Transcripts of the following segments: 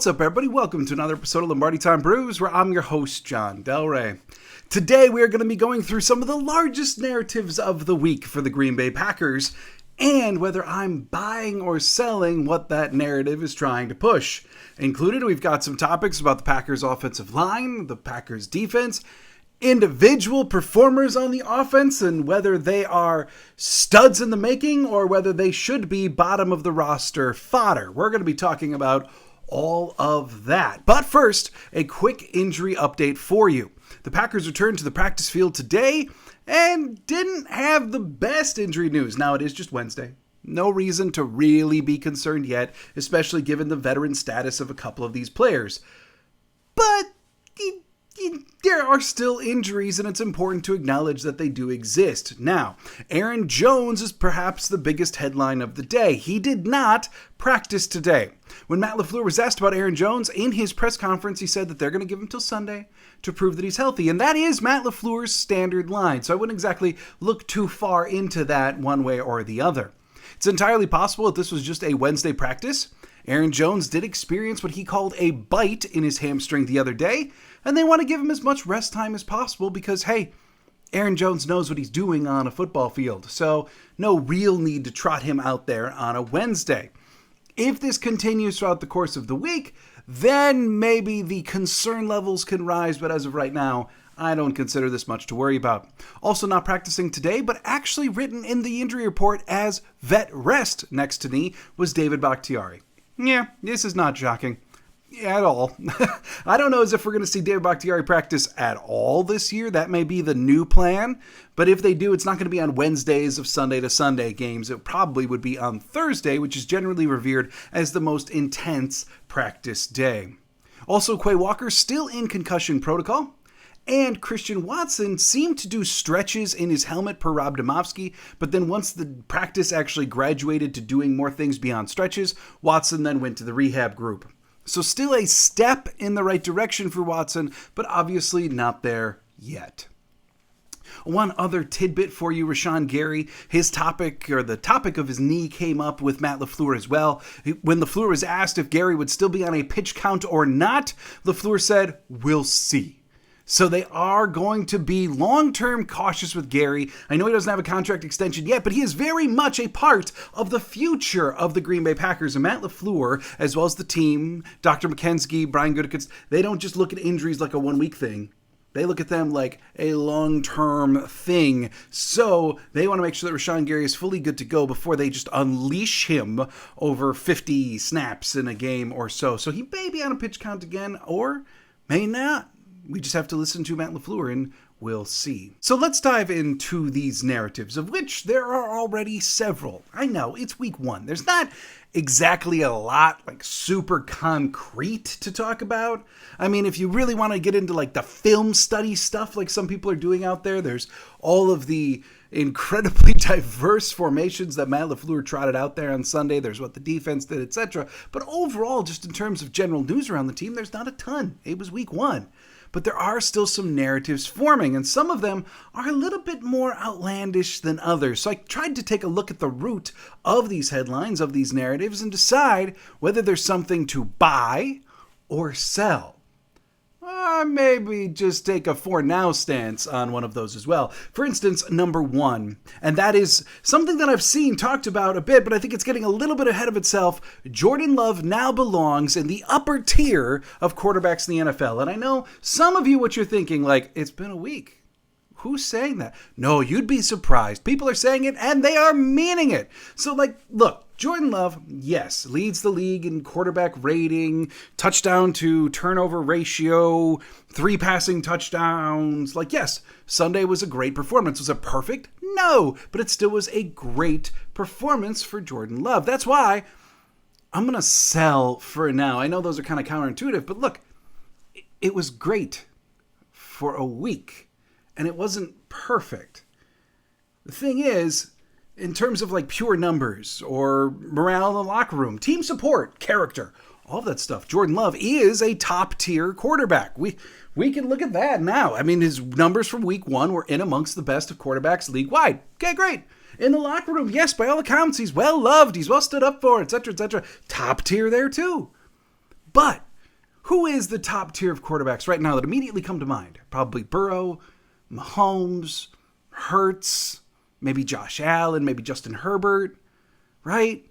What's up, everybody? Welcome to another episode of Lombardi Time Brews, where I'm your host, John Del Rey. Today, we are going to be going through some of the largest narratives of the week for the Green Bay Packers, and whether I'm buying or selling what that narrative is trying to push. Included, we've got some topics about the Packers' offensive line, the Packers' defense, individual performers on the offense, and whether they are studs in the making or whether they should be bottom of the roster fodder. We're going to be talking about all of that. But first, a quick injury update for you. The Packers returned to the practice field today and didn't have the best injury news. Now, it is just Wednesday. No reason to really be concerned yet, especially given the veteran status of a couple of these players. But there are still injuries, and it's important to acknowledge that they do exist. Now, Aaron Jones is perhaps the biggest headline of the day. He did not practice today. When Matt LaFleur was asked about Aaron Jones in his press conference, he said that they're going to give him till Sunday to prove that he's healthy. And that is Matt LaFleur's standard line, so I wouldn't exactly look too far into that one way or the other. It's entirely possible that this was just a Wednesday practice. Aaron Jones did experience what he called a bite in his hamstring the other day, and they want to give him as much rest time as possible because, hey, Aaron Jones knows what he's doing on a football field, so no real need to trot him out there on a Wednesday. If this continues throughout the course of the week, then maybe the concern levels can rise, but as of right now, I don't consider this much to worry about. Also not practicing today, but actually written in the injury report as vet rest next to me, was David Bakhtiari. Yeah, this is not shocking at all. I don't know as if we're going to see David Bakhtiari practice at all this year. That may be the new plan. But if they do, it's not going to be on Wednesdays of Sunday to Sunday games. It probably would be on Thursday, which is generally revered as the most intense practice day. Also, Quay Walker still in concussion protocol. And Christian Watson seemed to do stretches in his helmet per Rob Domofsky, but then once the practice actually graduated to doing more things beyond stretches, Watson then went to the rehab group. So still a step in the right direction for Watson, but obviously not there yet. One other tidbit for you, Rashawn Gary, the topic of his knee came up with Matt LaFleur as well. When LaFleur was asked if Gary would still be on a pitch count or not, LaFleur said, "We'll see." So they are going to be long-term cautious with Gary. I know he doesn't have a contract extension yet, but he is very much a part of the future of the Green Bay Packers. And Matt LaFleur, as well as the team, Dr. McKenzie, Brian Gutekunst, they don't just look at injuries like a one-week thing. They look at them like a long-term thing. So they want to make sure that Rashawn Gary is fully good to go before they just unleash him over 50 snaps in a game or so. So he may be on a pitch count again or may not. We just have to listen to Matt LaFleur and we'll see. So let's dive into these narratives, of which there are already several. I know, it's week one. There's not exactly a lot super concrete to talk about. I mean, if you really want to get into the film study stuff like some people are doing out there, there's all of the incredibly diverse formations that Matt LaFleur trotted out there on Sunday. There's what the defense did, etc. But overall, just in terms of general news around the team, there's not a ton. It was week one. But there are still some narratives forming, and some of them are a little bit more outlandish than others. So I tried to take a look at the root of these headlines, of these narratives, and decide whether there's something to buy or sell. Or maybe just take a for now stance on one of those as well. For instance, number one, and that is something that I've seen talked about a bit, but I think it's getting a little bit ahead of itself. Jordan Love now belongs in the upper tier of quarterbacks in the NFL. And I know some of you, what you're thinking, it's been a week. Who's saying that? No, you'd be surprised. People are saying it, and they are meaning it. So, look, Jordan Love, yes, leads the league in quarterback rating, touchdown to turnover ratio, 3 passing touchdowns. Yes, Sunday was a great performance. Was it perfect? No, but it still was a great performance for Jordan Love. That's why I'm going to sell for now. I know those are kind of counterintuitive, but look, it was great for a week. And it wasn't perfect. The thing is, in terms of pure numbers or morale in the locker room, team support, character, all that stuff, Jordan Love is a top tier quarterback. We can look at that now. I mean, his numbers from week one were in amongst the best of quarterbacks league wide. Okay, great. In the locker room, yes, by all accounts, he's well loved, he's well stood up for, etc., etc. Top tier there too. But who is the top tier of quarterbacks right now that immediately come to mind? Probably Burrow, Mahomes, Hurts, maybe Josh Allen, maybe Justin Herbert, right?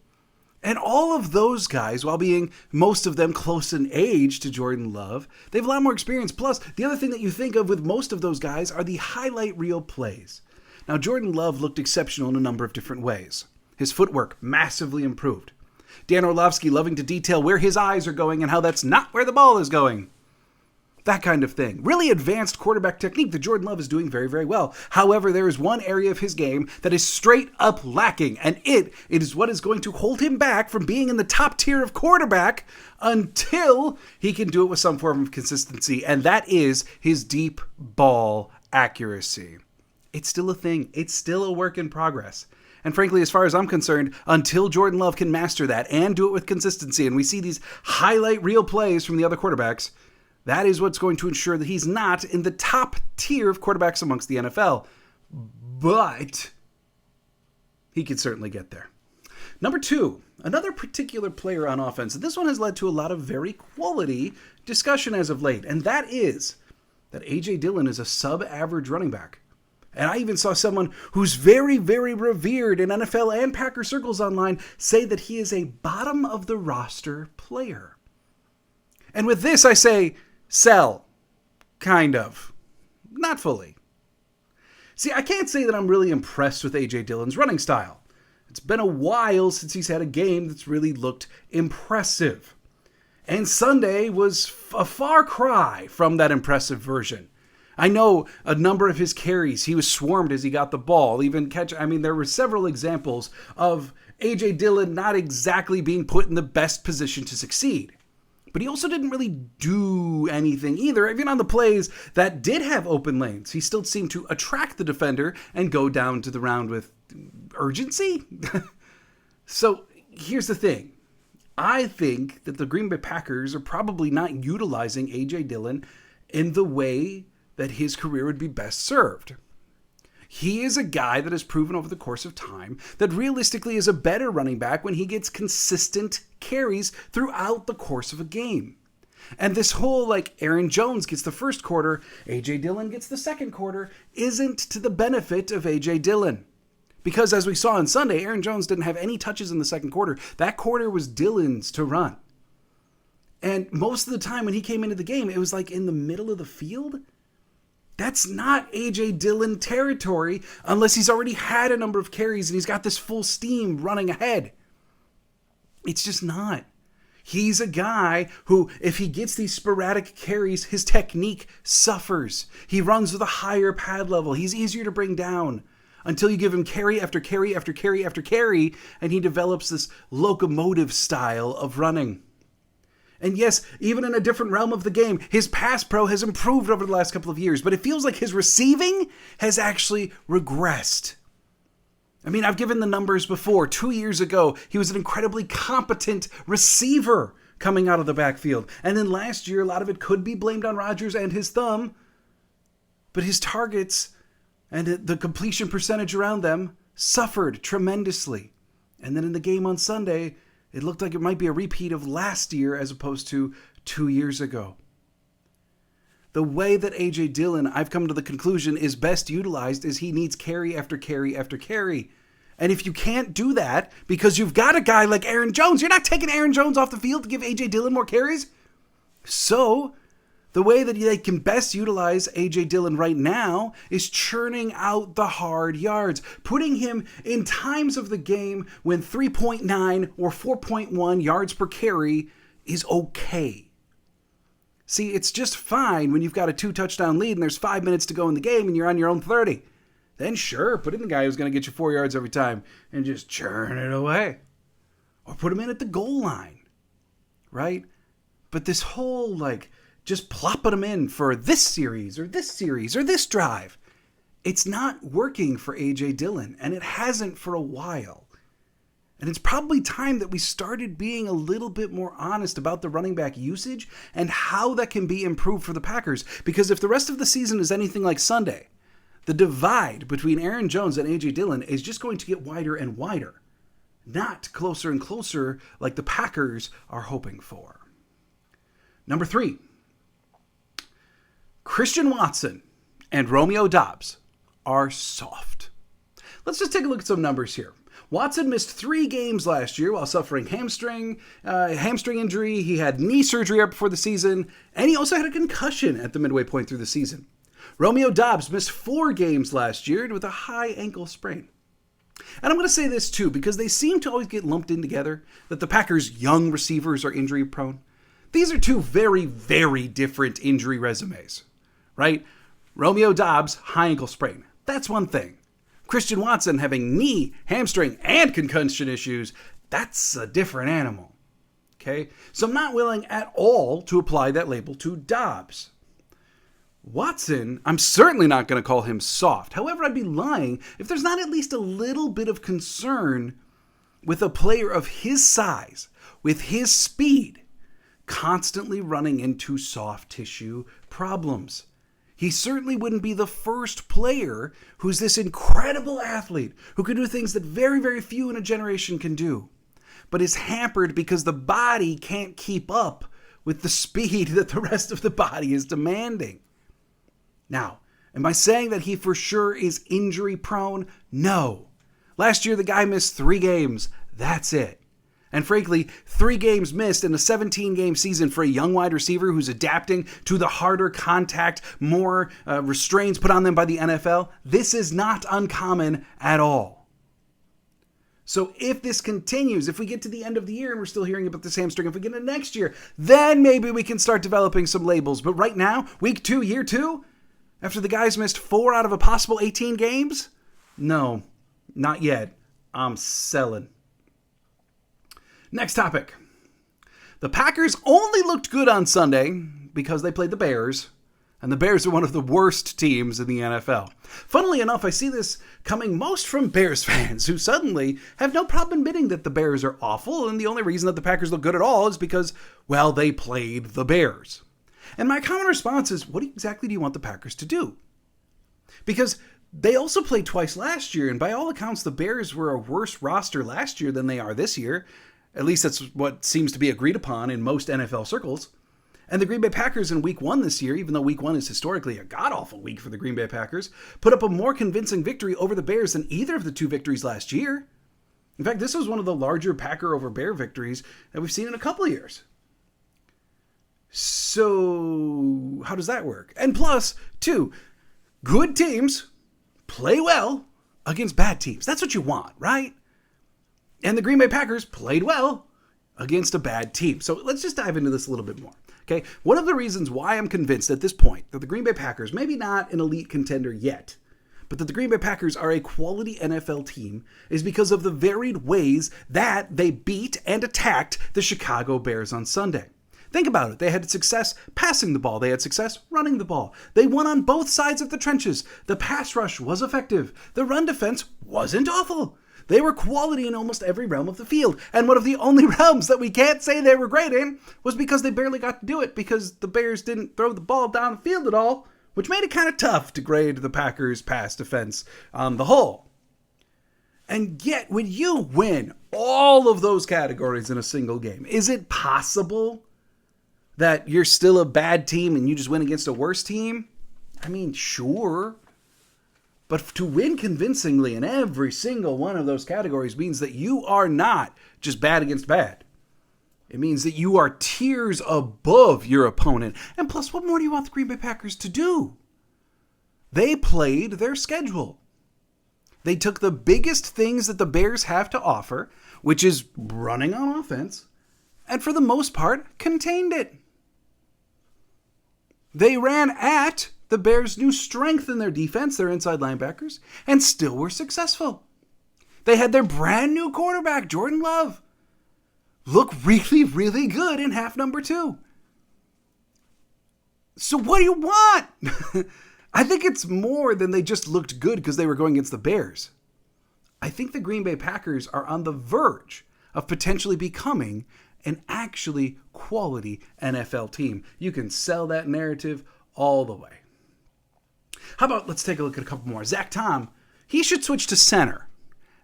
And all of those guys, while being most of them close in age to Jordan Love, they have a lot more experience. Plus, the other thing that you think of with most of those guys are the highlight reel plays. Now, Jordan Love looked exceptional in a number of different ways. His footwork massively improved. Dan Orlovsky loving to detail where his eyes are going and how that's not where the ball is going. That kind of thing. Really advanced quarterback technique that Jordan Love is doing very, very well. However, there is one area of his game that is straight up lacking, and it is what is going to hold him back from being in the top tier of quarterback until he can do it with some form of consistency, and that is his deep ball accuracy. It's still a thing. It's still a work in progress. And frankly, as far as I'm concerned, until Jordan Love can master that and do it with consistency, and we see these highlight reel plays from the other quarterbacks, that is what's going to ensure that he's not in the top tier of quarterbacks amongst the NFL. But he could certainly get there. Number 2, another particular player on offense. And this one has led to a lot of very quality discussion as of late. And that is that A.J. Dillon is a sub-average running back. And I even saw someone who's very, very revered in NFL and Packer circles online say that he is a bottom-of-the-roster player. And with this, I say, sell. Kind of. Not fully. See, I can't say that I'm really impressed with A.J. Dillon's running style. It's been a while since he's had a game that's really looked impressive. And Sunday was a far cry from that impressive version. I know a number of his carries, he was swarmed as he got the ball. There were several examples of A.J. Dillon not exactly being put in the best position to succeed. But he also didn't really do anything either. Even on the plays that did have open lanes, he still seemed to attract the defender and go down to the round with urgency. So here's the thing. I think that the Green Bay Packers are probably not utilizing A.J. Dillon in the way that his career would be best served. He is a guy that has proven over the course of time that realistically is a better running back when he gets consistent carries throughout the course of a game. And this whole Aaron Jones gets the first quarter, A.J. Dillon gets the second quarter, isn't to the benefit of A.J. Dillon. Because as we saw on Sunday, Aaron Jones didn't have any touches in the second quarter. That quarter was Dillon's to run. And most of the time when he came into the game, it was in the middle of the field. That's not A.J. Dillon territory unless he's already had a number of carries and he's got this full steam running ahead. It's just not. He's a guy who, if he gets these sporadic carries, his technique suffers. He runs with a higher pad level. He's easier to bring down until you give him carry after carry after carry after carry, and he develops this locomotive style of running. And yes, even in a different realm of the game, his pass pro has improved over the last couple of years, but it feels like his receiving has actually regressed. I've given the numbers before. 2 years ago, he was an incredibly competent receiver coming out of the backfield. And then last year, a lot of it could be blamed on Rodgers and his thumb, but his targets and the completion percentage around them suffered tremendously. And then in the game on Sunday, it looked like it might be a repeat of last year as opposed to 2 years ago. The way that A.J. Dillon, I've come to the conclusion, is best utilized is he needs carry after carry after carry. And if you can't do that because you've got a guy like Aaron Jones, you're not taking Aaron Jones off the field to give A.J. Dillon more carries. So the way that they can best utilize A.J. Dillon right now is churning out the hard yards, putting him in times of the game when 3.9 or 4.1 yards per carry is okay. See, it's just fine when you've got a 2-touchdown lead and there's 5 minutes to go in the game and you're on your own 30. Then sure, put in the guy who's going to get you 4 yards every time and just churn it away. Or put him in at the goal line, right? But this whole, just plopping them in for this series or this drive, it's not working for A.J. Dillon, and it hasn't for a while. And it's probably time that we started being a little bit more honest about the running back usage and how that can be improved for the Packers. Because if the rest of the season is anything like Sunday, the divide between Aaron Jones and A.J. Dillon is just going to get wider and wider, not closer and closer like the Packers are hoping for. Number 3, Christian Watson and Romeo Doubs are soft. Let's just take a look at some numbers here. Watson missed 3 games last year while suffering hamstring injury. He had knee surgery right before the season, and he also had a concussion at the midway point through the season. Romeo Doubs missed 4 games last year with a high ankle sprain. And I'm going to say this too, because they seem to always get lumped in together, that the Packers' young receivers are injury prone. These are 2 very, very different injury resumes, right? Romeo Doubs, high ankle sprain. That's one thing. Christian Watson having knee, hamstring, and concussion issues, that's a different animal. Okay? So I'm not willing at all to apply that label to Doubs. Watson, I'm certainly not going to call him soft. However, I'd be lying if there's not at least a little bit of concern with a player of his size, with his speed, constantly running into soft tissue problems. He certainly wouldn't be the first player who's this incredible athlete who can do things that very, very few in a generation can do, but is hampered because the body can't keep up with the speed that the rest of the body is demanding. Now, am I saying that he for sure is injury prone? No. Last year, the guy missed 3 games. That's it. And frankly, 3 games missed in a 17-game season for a young wide receiver who's adapting to the harder contact, more restraints put on them by the NFL, this is not uncommon at all. So if this continues, if we get to the end of the year and we're still hearing about this hamstring, if we get into next year, then maybe we can start developing some labels. But right now, week 2, year 2, after the guy's missed 4 out of a possible 18 games? No, not yet. I'm selling. Next topic. The Packers only looked good on Sunday because they played the Bears, and the Bears are one of the worst teams in the NFL. Funnily enough, I see this coming most from Bears fans who suddenly have no problem admitting that the Bears are awful, and the only reason that the Packers look good at all is because, well, they played the Bears. And my common response is, what exactly do you want the Packers to do? Because they also played twice last year, and by all accounts, the Bears were a worse roster last year than they are this year. At least that's what seems to be agreed upon in most NFL circles. And the Green Bay Packers in week 1 this year, even though week 1 is historically a god-awful week for the Green Bay Packers, put up a more convincing victory over the Bears than either of the 2 victories last year. In fact, this was one of the larger Packer over Bear victories that we've seen in a couple of years. So how does that work? And plus, 2, good teams play well against bad teams. That's what you want, right? And the Green Bay Packers played well against a bad team. So let's just dive into this a little bit more. Okay, one of the reasons why I'm convinced at this point that the Green Bay Packers, maybe not an elite contender yet, but that the Green Bay Packers are a quality NFL team is because of the varied ways that they beat and attacked the Chicago Bears on Sunday. Think about it. They had success passing the ball. They had success running the ball. They won on both sides of the trenches. The pass rush was effective. The run defense wasn't awful. They were quality in almost every realm of the field. And one of the only realms that we can't say they were great in was because they barely got to do it because the Bears didn't throw the ball down the field at all, which made it kind of tough to grade the Packers' pass defense on the whole. And yet, when you win all of those categories in a single game, is it possible that you're still a bad team and you just win against a worse team? I mean, sure. But to win convincingly in every single one of those categories means that you are not just bad against bad. It means that you are tiers above your opponent. And plus, what more do you want the Green Bay Packers to do? They played their schedule. They took the biggest things that the Bears have to offer, which is running on offense, and for the most part, contained it. They ran at the Bears' new strength in their defense, their inside linebackers, and still were successful. They had their brand new quarterback, Jordan Love, look really, really good in half number 2. So what do you want? I think it's more than they just looked good because they were going against the Bears. I think the Green Bay Packers are on the verge of potentially becoming an actually quality NFL team. You can sell that narrative all the way. How about let's take a look at a couple more. Zach Tom, he should switch to center.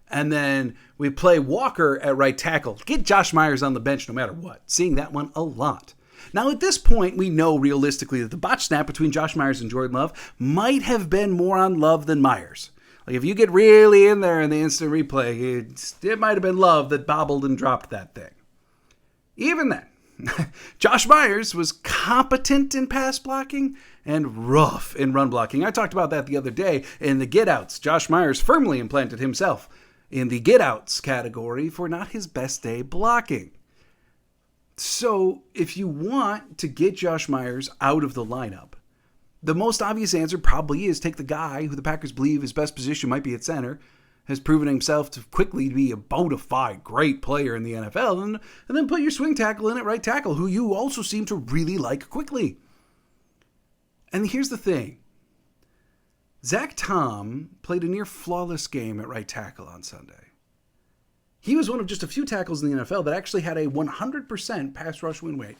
And then we play Walker at right tackle. Get Josh Myers on the bench no matter what. Seeing that one a lot. Now, at this point, we know realistically that the botch snap between Josh Myers and Jordan Love might have been more on Love than Myers. Like, if you get really in there in the instant replay, it might have been Love that bobbled and dropped that thing. Even then, Josh Myers was competent in pass blocking and rough in run blocking. I talked about that the other day in the get-outs. Josh Myers firmly implanted himself in the get-outs category for not his best day blocking. So if you want to get Josh Myers out of the lineup, the most obvious answer probably is take the guy who the Packers believe his best position might be at center, has proven himself to quickly be a bona fide great player in the NFL, and then put your swing tackle in at right tackle, who you also seem to really like quickly. And here's the thing. Zach Tom played a near flawless game at right tackle on Sunday. He was one of just a few tackles in the NFL that actually had a 100% pass rush win rate.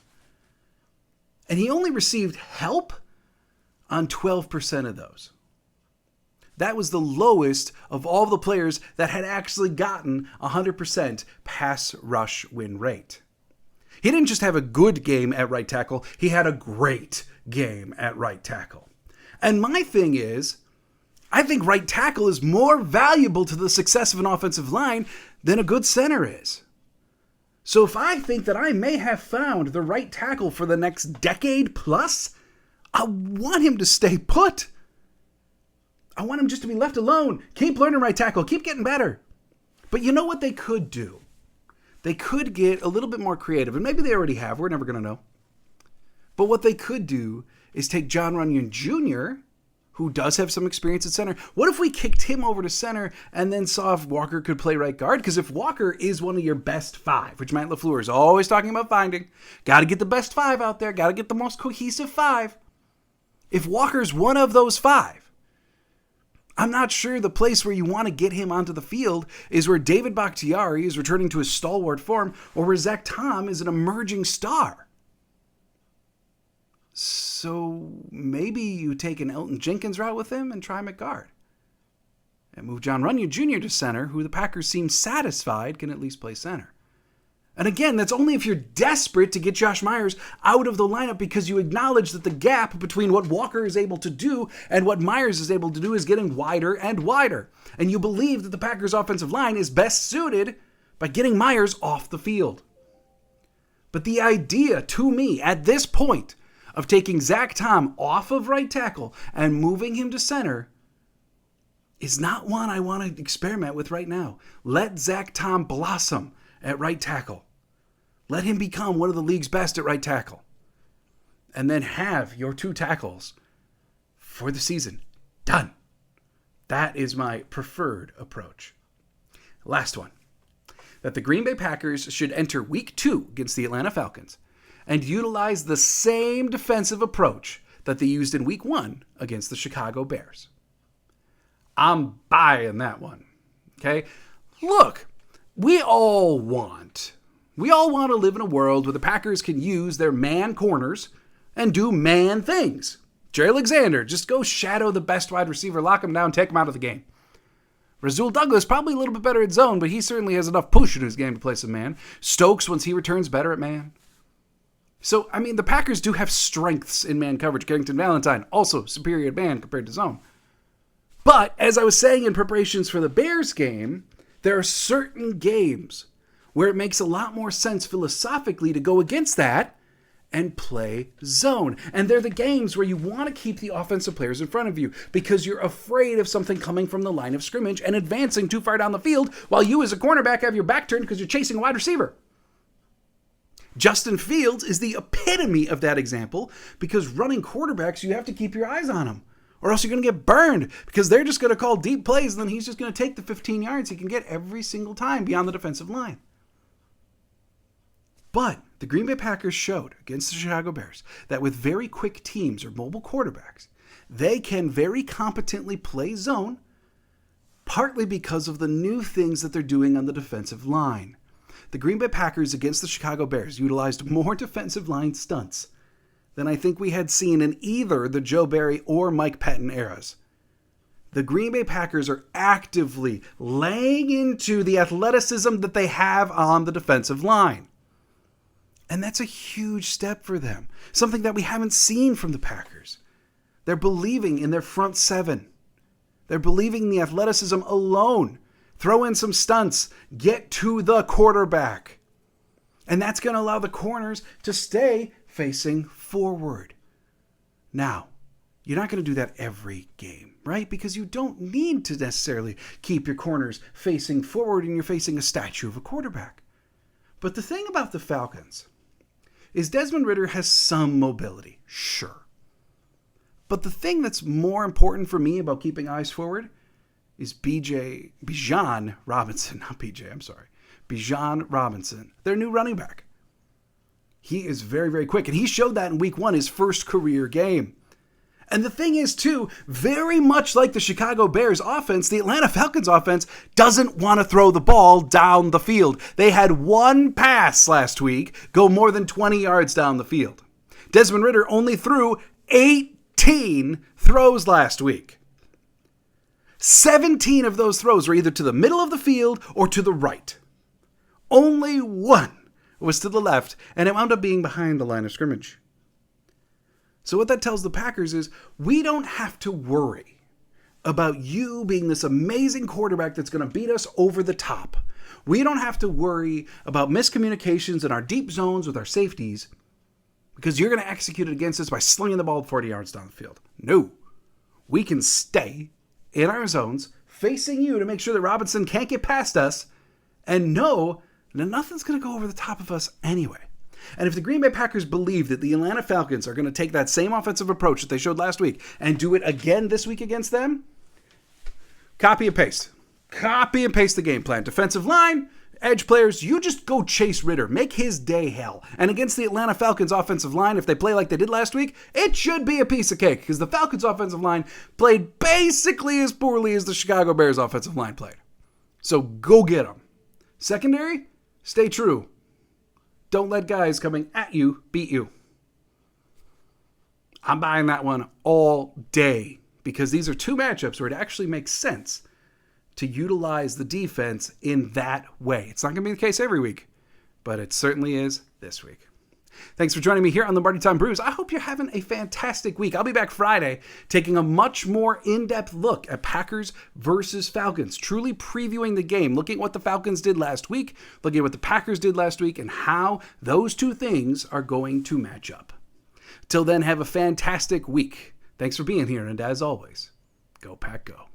And he only received help on 12% of those. That was the lowest of all the players that had actually gotten 100% pass rush win rate. He didn't just have a good game at right tackle, he had a great game at right tackle. And my thing is, I think right tackle is more valuable to the success of an offensive line than a good center is. So if I think that I may have found the right tackle for the next decade plus, I want him to stay put. I want him just to be left alone. Keep learning right tackle. Keep getting better. But you know what they could do? They could get a little bit more creative. And maybe they already have. We're never going to know. But what they could do is take John Runyon Jr., who does have some experience at center. What if we kicked him over to center and then saw if Walker could play right guard? Because if Walker is one of your best five, which Matt LaFleur is always talking about finding, got to get the best five out there. Got to get the most cohesive five. If Walker's one of those five, I'm not sure the place where you want to get him onto the field is where David Bakhtiari is returning to his stalwart form or where Zach Tom is an emerging star. So maybe you take an Elton Jenkins route with him and try him at guard. And move John Runyon Jr. to center, who the Packers seem satisfied can at least play center. And again, that's only if you're desperate to get Josh Myers out of the lineup because you acknowledge that the gap between what Walker is able to do and what Myers is able to do is getting wider and wider. And you believe that the Packers' offensive line is best suited by getting Myers off the field. But the idea, to me, at this point, of taking Zach Tom off of right tackle and moving him to center is not one I want to experiment with right now. Let Zach Tom blossom at right tackle. Let him become one of the league's best at right tackle. And then have your two tackles for the season. Done. That is my preferred approach. Last one. That the Green Bay Packers should enter Week 2 against the Atlanta Falcons and utilize the same defensive approach that they used in Week 1 against the Chicago Bears. I'm buying that one. Okay? Look, we all want to live in a world where the Packers can use their man corners and do man things. Jerry Alexander, just go shadow the best wide receiver, lock him down, take him out of the game. Rasul Douglas, probably a little bit better at zone, but he certainly has enough push in his game to play some man. Stokes, once he returns, better at man. So, I mean, the Packers do have strengths in man coverage. Carrington Valentine, also superior at man compared to zone. But, as I was saying in preparations for the Bears game, there are certain games where it makes a lot more sense philosophically to go against that and play zone. And they're the games where you want to keep the offensive players in front of you because you're afraid of something coming from the line of scrimmage and advancing too far down the field while you as a cornerback have your back turned because you're chasing a wide receiver. Justin Fields is the epitome of that example because running quarterbacks, you have to keep your eyes on them or else you're going to get burned because they're just going to call deep plays and then he's just going to take the 15 yards he can get every single time beyond the defensive line. But the Green Bay Packers showed against the Chicago Bears that with very quick teams or mobile quarterbacks, they can very competently play zone, partly because of the new things that they're doing on the defensive line. The Green Bay Packers against the Chicago Bears utilized more defensive line stunts than I think we had seen in either the Joe Barry or Mike Pettin eras. The Green Bay Packers are actively laying into the athleticism that they have on the defensive line. And that's a huge step for them. Something that we haven't seen from the Packers. They're believing in their front seven. They're believing in the athleticism alone. Throw in some stunts. Get to the quarterback. And that's going to allow the corners to stay facing forward. Now, you're not going to do that every game, right? Because you don't need to necessarily keep your corners facing forward and you're facing a statue of a quarterback. But the thing about the Falcons is Desmond Ridder has some mobility, sure. But the thing that's more important for me about keeping eyes forward is Bijan Robinson, not BJ, I'm sorry. Bijan Robinson, their new running back. He is very, very quick, and he showed that in week 1, his first career game. And the thing is, too, very much like the Chicago Bears offense, the Atlanta Falcons offense doesn't want to throw the ball down the field. They had one pass last week go more than 20 yards down the field. Desmond Ridder only threw 18 throws last week. 17 of those throws were either to the middle of the field or to the right. Only one was to the left, and it wound up being behind the line of scrimmage. So what that tells the Packers is we don't have to worry about you being this amazing quarterback that's going to beat us over the top. We don't have to worry about miscommunications in our deep zones with our safeties because you're going to execute it against us by slinging the ball 40 yards down the field. No, we can stay in our zones facing you to make sure that Robinson can't get past us and know that nothing's going to go over the top of us anyway. And if the Green Bay Packers believe that the Atlanta Falcons are going to take that same offensive approach that they showed last week and do it again this week against them, copy and paste. Copy and paste the game plan. Defensive line, edge players, you just go chase Ridder. Make his day hell. And against the Atlanta Falcons offensive line, if they play like they did last week, it should be a piece of cake because the Falcons offensive line played basically as poorly as the Chicago Bears offensive line played. So go get them. Secondary, stay true. Don't let guys coming at you beat you. I'm buying that one all day because these are two matchups where it actually makes sense to utilize the defense in that way. It's not going to be the case every week, but it certainly is this week. Thanks for joining me here on Lombardi Time Brews. I hope you're having a fantastic week. I'll be back Friday taking a much more in-depth look at Packers versus Falcons, truly previewing the game, looking at what the Falcons did last week, looking at what the Packers did last week, and how those two things are going to match up. Till then, have a fantastic week. Thanks for being here, and as always, go Pack Go.